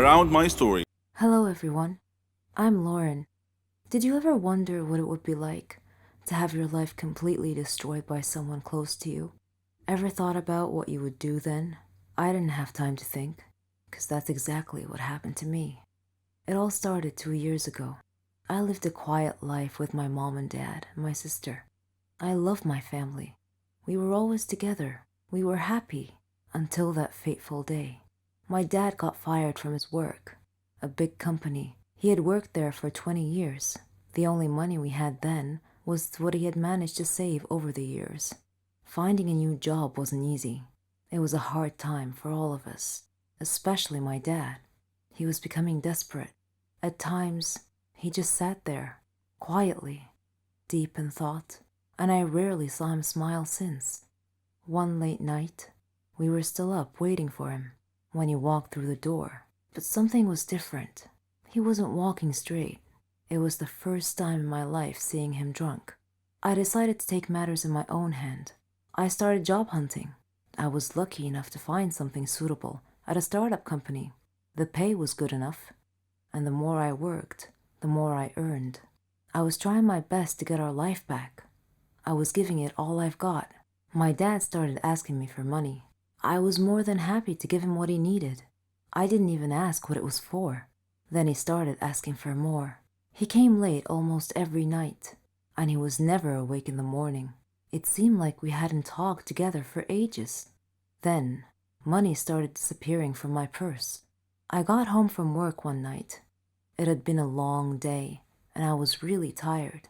around my story. Hello everyone, I'm Lauren. Did you ever wonder what it would be like to have your life completely destroyed by someone close to you? Ever thought about what you would do then? I didn't have time to think, because that's exactly what happened to me. It all started 2 years ago. I lived a quiet life with my mom and dad and my sister. I loved my family. We were always together. We were happy until that fateful day. My dad got fired from his work, a big company. He had worked there for 20 years. The only money we had then was what he had managed to save over the years. Finding a new job wasn't easy. It was a hard time for all of us, especially my dad. He was becoming desperate. At times, he just sat there, quietly, deep in thought, and I rarely saw him smile since. One late night, we were still up waiting for him when he walked through the door. But something was different. He wasn't walking straight. It was the first time in my life seeing him drunk. I decided to take matters in my own hand. I started job hunting. I was lucky enough to find something suitable at a startup company. The pay was good enough, and the more I worked, the more I earned. I was trying my best to get our life back. I was giving it all I've got. My dad started asking me for money. I was more than happy to give him what he needed. I didn't even ask what it was for. Then he started asking for more. He came late almost every night, and he was never awake in the morning. It seemed like we hadn't talked together for ages. Then, money started disappearing from my purse. I got home from work one night. It had been a long day, and I was really tired.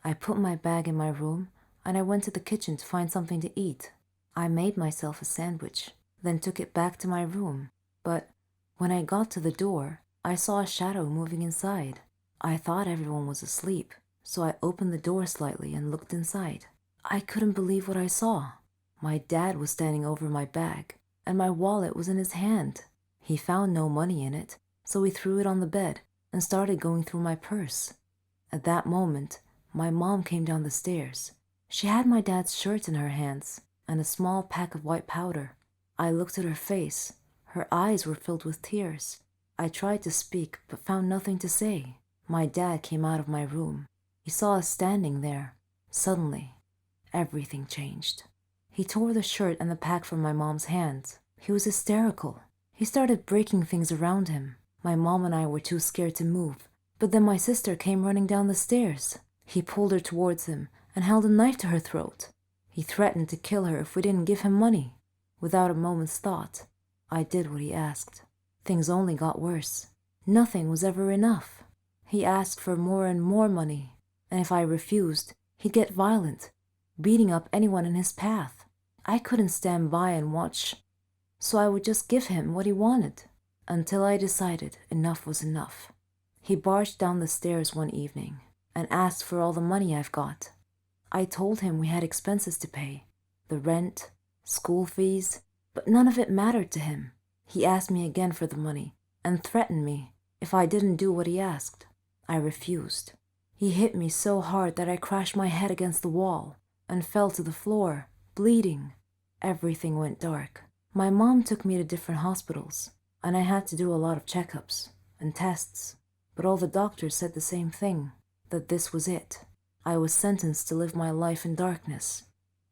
I put my bag in my room, and I went to the kitchen to find something to eat. I made myself a sandwich, then took it back to my room. But when I got to the door, I saw a shadow moving inside. I thought everyone was asleep, so I opened the door slightly and looked inside. I couldn't believe what I saw. My dad was standing over my bag, and my wallet was in his hand. He found no money in it, so he threw it on the bed and started going through my purse. At that moment, my mom came down the stairs. She had my dad's shirt in her hands and a small pack of white powder. I looked at her face. Her eyes were filled with tears. I tried to speak, but found nothing to say. My dad came out of my room. He saw us standing there. Suddenly, everything changed. He tore the shirt and the pack from my mom's hands. He was hysterical. He started breaking things around him. My mom and I were too scared to move, but then my sister came running down the stairs. He pulled her towards him and held a knife to her throat. He threatened to kill her if we didn't give him money. Without a moment's thought, I did what he asked. Things only got worse. Nothing was ever enough. He asked for more and more money, and if I refused, he'd get violent, beating up anyone in his path. I couldn't stand by and watch, so I would just give him what he wanted, until I decided enough was enough. He barged down the stairs one evening and asked for all the money I've got. I told him we had expenses to pay, the rent, school fees, but none of it mattered to him. He asked me again for the money and threatened me if I didn't do what he asked. I refused. He hit me so hard that I crashed my head against the wall and fell to the floor, bleeding. Everything went dark. My mom took me to different hospitals, and I had to do a lot of checkups and tests, but all the doctors said the same thing, that this was it. I was sentenced to live my life in darkness,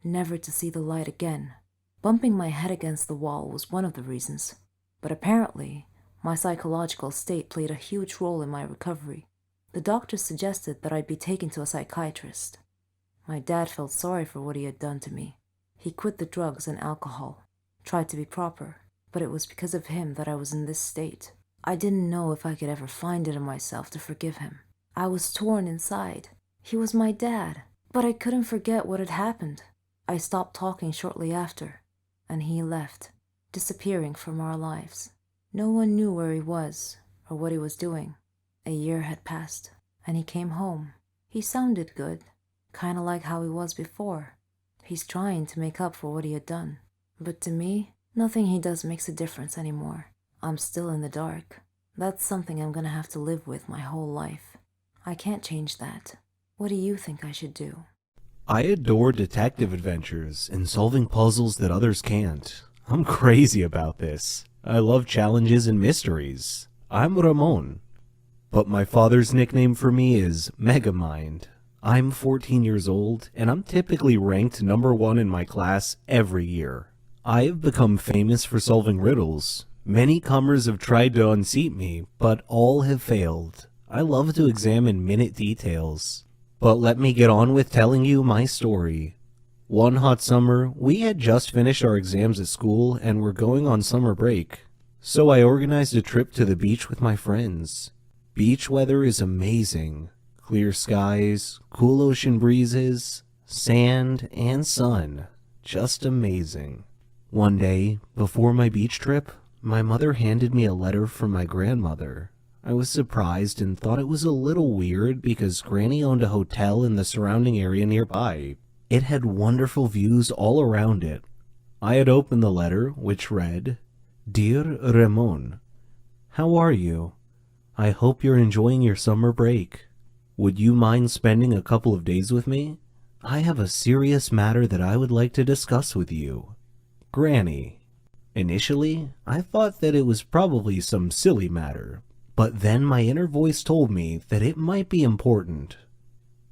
never to see the light again. Bumping my head against the wall was one of the reasons, but apparently, my psychological state played a huge role in my recovery. The doctors suggested that I'd be taken to a psychiatrist. My dad felt sorry for what he had done to me. He quit the drugs and alcohol, tried to be proper, but it was because of him that I was in this state. I didn't know if I could ever find it in myself to forgive him. I was torn inside. He was my dad, but I couldn't forget what had happened. I stopped talking shortly after, and he left, disappearing from our lives. No one knew where he was or what he was doing. A year had passed, and he came home. He sounded good, kind of like how he was before. He's trying to make up for what he had done. But to me, nothing he does makes a difference anymore. I'm still in the dark. That's something I'm gonna have to live with my whole life. I can't change that. What do you think I should do? I adore detective adventures and solving puzzles that others can't. I'm crazy about this. I love challenges and mysteries. I'm Ramon, but my father's nickname for me is Megamind. I'm 14 years old, and I'm typically ranked number one in my class every year. I have become famous for solving riddles. Many comers have tried to unseat me, but all have failed. I love to examine minute details. But let me get on with telling you my story. One hot summer, we had just finished our exams at school and were going on summer break. So I organized a trip to the beach with my friends. Beach weather is amazing. Clear skies, cool ocean breezes, sand, and sun. Just amazing. One day, before my beach trip, my mother handed me a letter from my grandmother. I was surprised and thought it was a little weird because Granny owned a hotel in the surrounding area nearby. It had wonderful views all around it. I had opened the letter, which read, "Dear Ramon, how are you? I hope you're enjoying your summer break. Would you mind spending a couple of days with me? I have a serious matter that I would like to discuss with you. Granny." Initially, I thought that it was probably some silly matter, but then my inner voice told me that it might be important.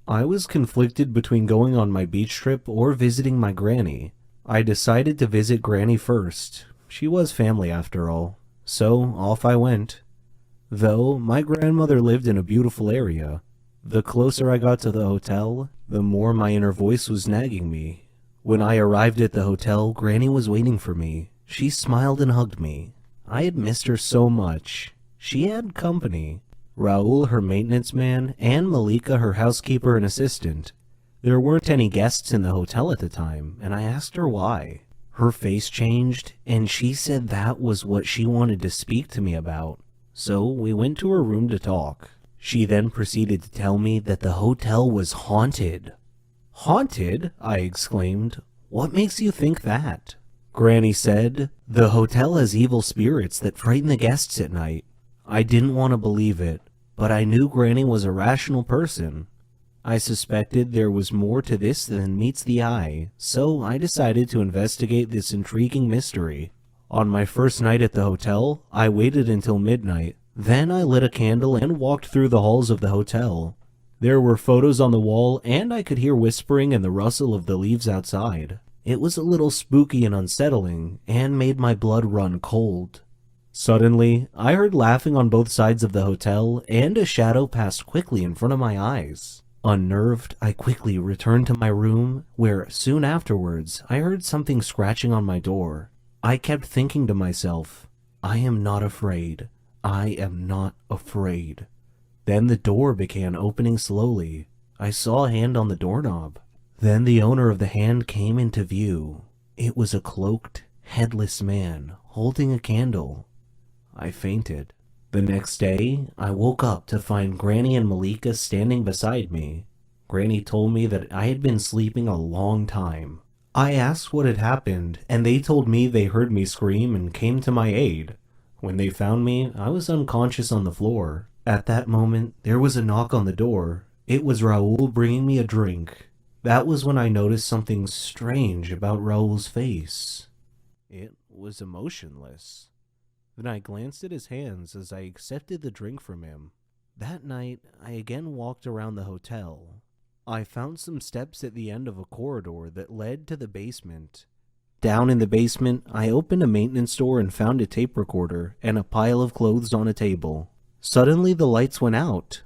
I was conflicted between going on my beach trip or visiting my granny. I decided to visit Granny first. She was family after all, so off I went. Though my grandmother lived in a beautiful area, the closer I got to the hotel, the more my inner voice was nagging me. When I arrived at the hotel, Granny was waiting for me. She smiled and hugged me. I had missed her so much. She had company. Raul, her maintenance man, and Malika, her housekeeper and assistant. There weren't any guests in the hotel at the time, and I asked her why. Her face changed, and she said that was what she wanted to speak to me about. So we went to her room to talk. She then proceeded to tell me that the hotel was haunted. "Haunted?" I exclaimed. "What makes you think that?" Granny said, "The hotel has evil spirits that frighten the guests at night." I didn't want to believe it, but I knew Granny was a rational person. I suspected there was more to this than meets the eye, so I decided to investigate this intriguing mystery. On my first night at the hotel, I waited until midnight. Then I lit a candle and walked through the halls of the hotel. There were photos on the wall, and I could hear whispering and the rustle of the leaves outside. It was a little spooky and unsettling, and made my blood run cold. Suddenly, I heard laughing on both sides of the hotel, and a shadow passed quickly in front of my eyes. Unnerved, I quickly returned to my room, where soon afterwards I heard something scratching on my door. I kept thinking to myself, I am not afraid. I am not afraid. Then the door began opening slowly. I saw a hand on the doorknob. Then the owner of the hand came into view. It was a cloaked, headless man holding a candle. I fainted. The next day, I woke up to find Granny and Malika standing beside me. Granny told me that I had been sleeping a long time. I asked what had happened, and they told me they heard me scream and came to my aid. When they found me, I was unconscious on the floor. At that moment, there was a knock on the door. It was Raul bringing me a drink. That was when I noticed something strange about Raul's face. It was emotionless. Then I glanced at his hands as I accepted the drink from him. That night, I again walked around the hotel. I found some steps at the end of a corridor that led to the basement. Down in the basement, I opened a maintenance door and found a tape recorder and a pile of clothes on a table. Suddenly, the lights went out.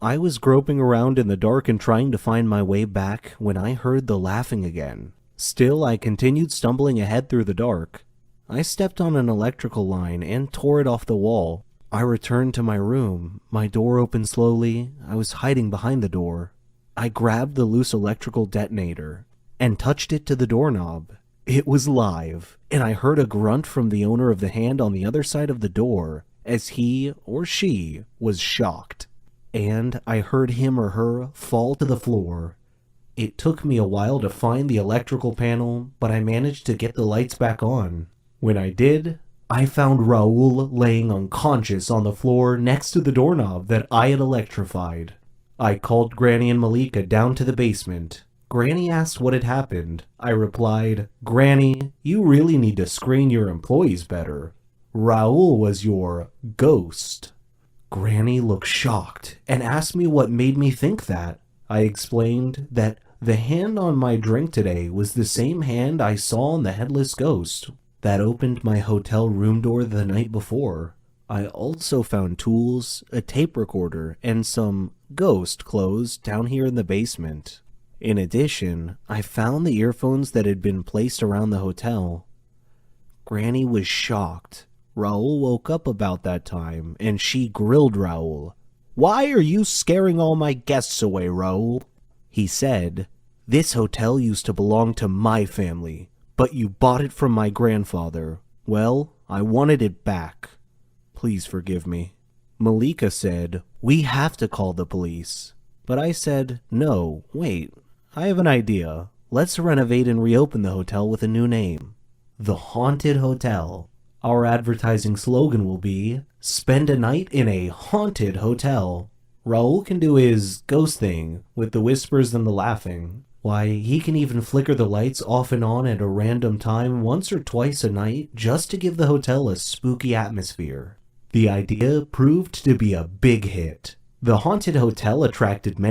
I was groping around in the dark and trying to find my way back when I heard the laughing again. Still, I continued stumbling ahead through the dark. I stepped on an electrical line and tore it off the wall. I returned to my room. My door opened slowly. I was hiding behind the door. I grabbed the loose electrical detonator and touched it to the doorknob. It was live, and I heard a grunt from the owner of the hand on the other side of the door as he or she was shocked. And I heard him or her fall to the floor. It took me a while to find the electrical panel, but I managed to get the lights back on. When I did, I found Raul laying unconscious on the floor next to the doorknob that I had electrified. I called Granny and Malika down to the basement. Granny asked what had happened. I replied, "Granny, you really need to screen your employees better." Raoul was your ghost. Granny looked shocked and asked me what made me think that. I explained that the hand on my drink today was the same hand I saw on the headless ghost that opened my hotel room door the night before. I also found tools, a tape recorder, and some ghost clothes down here in the basement. In addition, I found the earphones that had been placed around the hotel. Granny was shocked. Raoul woke up about that time, and she grilled Raoul. "Why are you scaring all my guests away, Raoul?" He said, "This hotel used to belong to my family, but you bought it from my grandfather. Well, I wanted it back. Please forgive me." Malika said, "We have to call the police." But I said, "No, wait, I have an idea. Let's renovate and reopen the hotel with a new name. The Haunted Hotel. Our advertising slogan will be, spend a night in a haunted hotel." Raoul can do his ghost thing with the whispers and the laughing. Why, he can even flicker the lights off and on at a random time once or twice a night just to give the hotel a spooky atmosphere. The idea proved to be a big hit. The Haunted Hotel attracted many